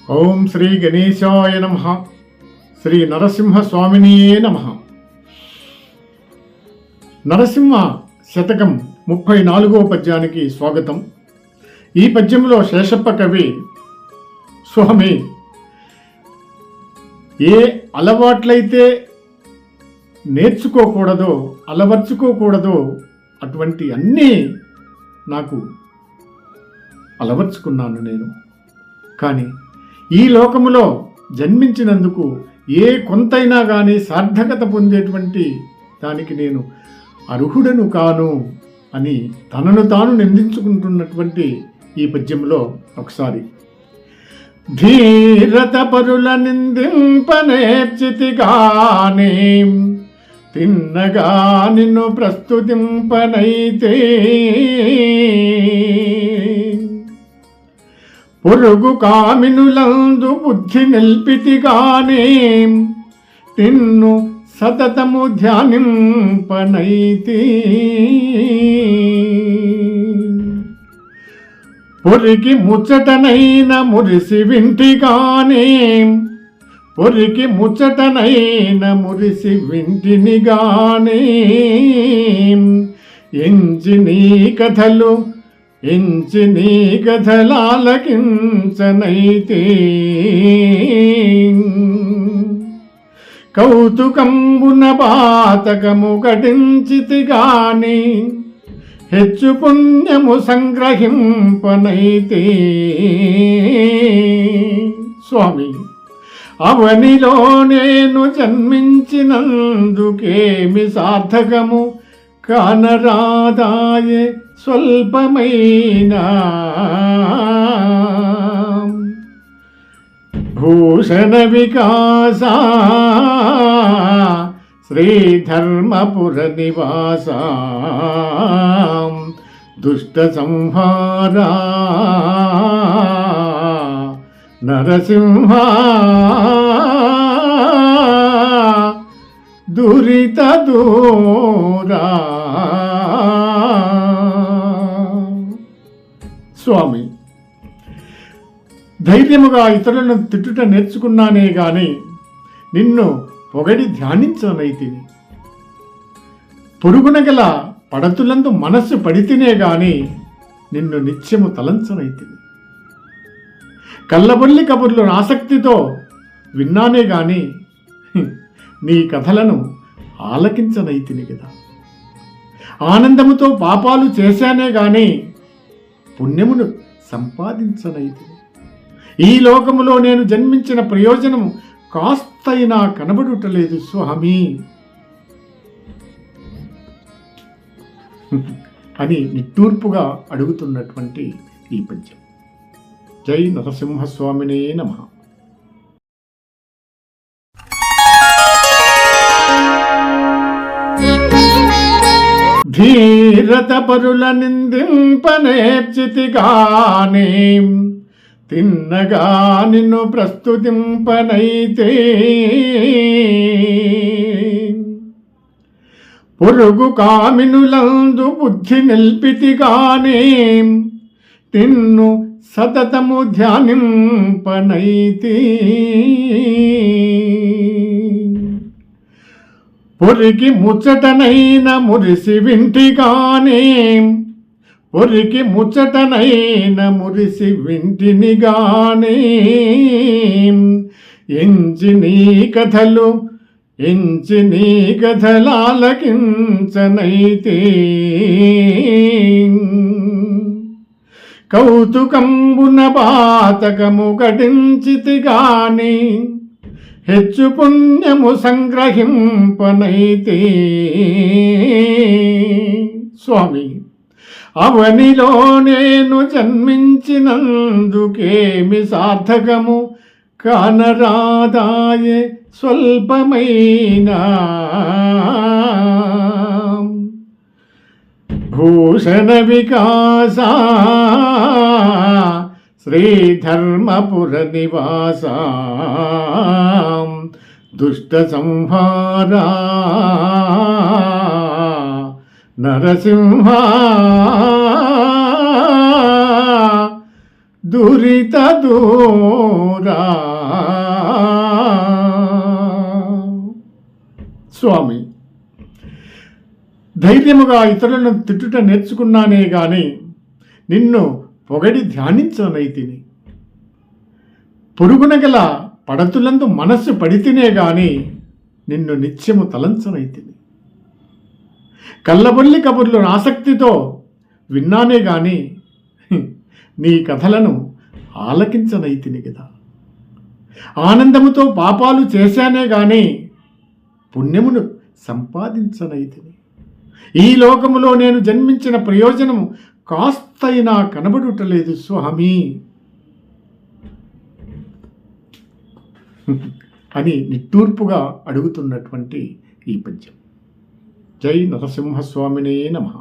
ఓం శ్రీ గణేశాయ నమః. శ్రీ నరసింహస్వామినియే నమః. నరసింహ శతకం 34వ పద్యానికి స్వాగతం. ఈ పద్యంలో శేషప్ప కవి, స్వామి, ఏ అలవాట్లయితే నేర్చుకోకూడదో, అలవర్చుకోకూడదో అటువంటి అన్నీ నాకు అలవర్చుకున్నాను నేను. కానీ ఈ లోకములో జన్మించినందుకు ఏ కొంతైనా కానీ సార్థకత పొందేటువంటి దానికి నేను అర్హుడను కాను అని తనను తాను నిందించుకుంటున్నటువంటి ఈ పద్యంలో ఒకసారి, ధీరత పరుల నిందింపనేర్చితిగానే తిన్నగా నిన్ను ప్రస్తుతింపనైతే, పొరుగు కామినులందు బుద్ధి నిల్పితిగానే తిన్ను సతతము ధ్యానింపనైతే, పొరికి ముచ్చటనైన మురిసి వింటిగానే, పొరికి ముచ్చటనైన మురిసి వింటినిగానే, ఎంచి నీ కథలు ఎంచి నీ కథలాలకించనైతే, కౌతుకంబున బాతకము గడించితిగాని హెచ్చు పుణ్యము సంగ్రహింపనైతే, స్వామి, అవనిలో నేను జన్మించినందుకేమి సార్థకము కానరాదాయే స్వల్పమైనా, భూషణ వికాస శ్రీధర్మపుర నివాస, దుష్ట సంహార నరసింహ, దురిత దూరా. స్వామి, ధైర్యముగా ఇతరులను తిట్టుట నేర్చుకున్నానే గాని నిన్ను పొగడి ధ్యానించనైతిని. పొరుగున గల పడతులందు మనస్సు పడితేనే గాని నిన్ను నిత్యము తలంచనైతిని. కళ్ళబొల్లి కబుర్లు ఆసక్తితో విన్నానే గాని నీ కథలను ఆలకించనైతిని కదా. ఆనందముతో పాపాలు చేశానే గాని పుణ్యమును సంపాదించనైతిని. ఈ లోకములో నేను జన్మించిన ప్రయోజనము కాస్తైనా కనబడుటలేదు స్వామి అని నిట్టూర్పుగా అడుగుతున్నటువంటి ఈ పద్యం. జై నరసింహస్వామినే నమః. ధీరత పరుల నిందింపనేర్చితిగానే తిన్నగా నిన్ను ప్రస్తుతింపనైతే, పొరుగు కామినులందు బుద్ధి నిల్పితిగానే తిన్ను సతతము ధ్యానింపనైతే, పొరికి ముచ్చటనైన మురిసి వింటిగానే, పొరికి ముచ్చటనైన మురిసి వింటినిగానే, ఎంచి నీ కథలు ఎంచి నీ కథలాలకించనైతే, కౌతుకంబున బాతకము గడించితిగాని హెచ్చు పుణ్యము సంగ్రహింపనైతే, స్వామి, అవనిలో నేను జన్మించినందుకేమి సార్థకము కానరాదాయే స్వల్పమైనా, భూషణ వికాస శ్రీధర్మపుర నివాస, దుష్ట సంహార నరసింహ, దురిత దూరా. స్వామి, ధైర్యముగా ఇతరులను తిట్టుట నేర్చుకున్నానే గాని నిన్ను పొగడి ధ్యానించనైతిని. పొరుగున గల పడతులందు మనస్సు పడితేనే గాని నిన్ను నిత్యము తలంచనైతిని. కళ్ళబొల్లి కబుర్లు ఆసక్తితో విన్నానే గాని నీ కథలను ఆలకించనైతిని కదా. ఆనందముతో పాపాలు చేశానే గాని పుణ్యమును సంపాదించనైతిని. ఈ లోకములో నేను జన్మించిన ప్రయోజనము కాస్తైనా కనబడుటలేదు స్వామి అని నిట్టూర్పుగా అడుగుతున్నటువంటి ఈ పద్యం. జై నరసింహస్వామినే నమః.